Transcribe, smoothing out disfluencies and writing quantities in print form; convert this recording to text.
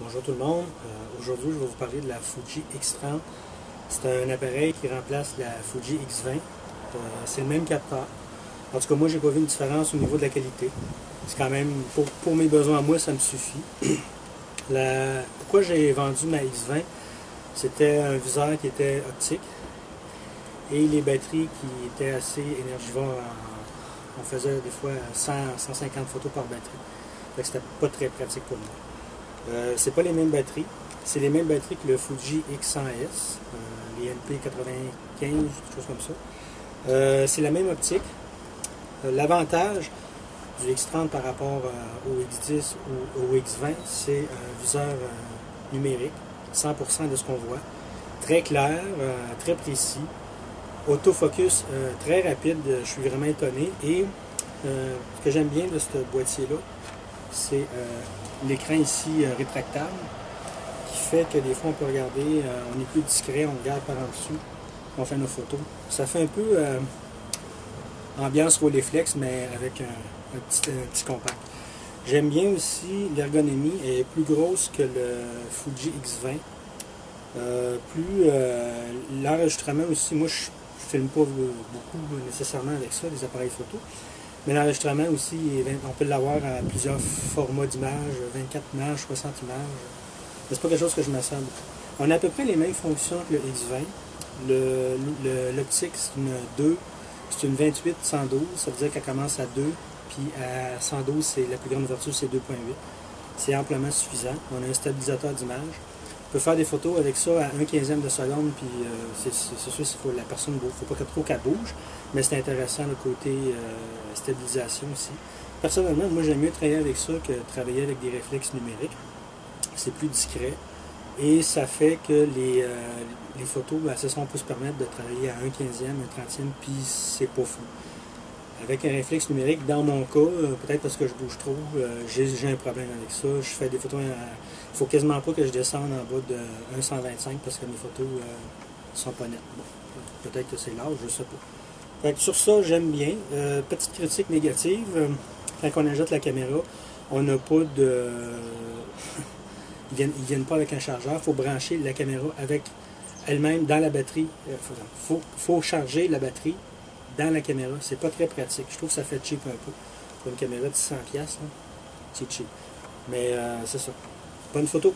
Bonjour tout le monde. Aujourd'hui, je vais vous parler de la Fuji X30. C'est un appareil qui remplace la Fuji X20. C'est le même capteur. En tout cas, moi, j'ai pas vu une différence au niveau de la qualité. C'est quand même, pour mes besoins à moi, ça me suffit. Pourquoi j'ai vendu ma X20? C'était un viseur qui était optique et les batteries qui étaient assez énergivores. On faisait des fois 100-150 photos par batterie. Fait que c'était pas très pratique pour moi. C'est pas les mêmes batteries. C'est les mêmes batteries que le Fuji X100S, les NP95, quelque chose comme ça. C'est la même optique. L'avantage du X30 par rapport au X10 ou au X20, c'est un viseur numérique, 100% de ce qu'on voit. Très clair, très précis. Autofocus très rapide, je suis vraiment étonné. Et ce que j'aime bien de ce boîtier-là, c'est l'écran ici rétractable, qui fait que des fois on peut regarder, on est plus discret, on regarde par en dessous, on fait nos photos. Ça fait un peu ambiance Rolleiflex, mais avec un petit compact. J'aime bien aussi l'ergonomie, elle est plus grosse que le Fuji X20. L'enregistrement aussi, moi je filme pas beaucoup nécessairement avec ça, les appareils photo. Mais l'enregistrement aussi, on peut l'avoir à plusieurs formats d'images, 24 images, 60 images. Mais c'est pas quelque chose que je me sers beaucoup. On a à peu près les mêmes fonctions que le X20. L'optique, c'est une 28-112, ça veut dire qu'elle commence à 2, puis à 112, c'est la plus grande ouverture, c'est 2.8. C'est amplement suffisant. On a un stabilisateur d'image. On peut faire des photos avec ça à 1/15 de seconde, puis c'est sûr qu'il faut la personne, il ne faut pas trop qu'elle bouge, mais c'est intéressant le côté stabilisation aussi. Personnellement, moi j'aime mieux travailler avec ça que travailler avec des réflexes numériques. C'est plus discret et ça fait que les photos, ben, on peut se permettre de travailler à 1/15, 1/30, puis c'est pas fou. Avec un réflexe numérique, dans mon cas, peut-être parce que je bouge trop, j'ai un problème avec ça. Je fais des photos, il faut quasiment pas que je descende en bas de 1,125 parce que mes photos sont pas nettes. Bon, peut-être que c'est l'âge, je sais pas. Fait que sur ça, j'aime bien. Petite critique négative, quand on ajoute la caméra, on n'a pas de... Ils viennent pas avec un chargeur, il faut brancher la caméra avec elle-même dans la batterie. Faut charger la batterie dans la caméra. C'est pas très pratique. Je trouve que ça fait cheap un peu. Pour une caméra de 600$, c'est cheap. Mais c'est ça. Bonne photo.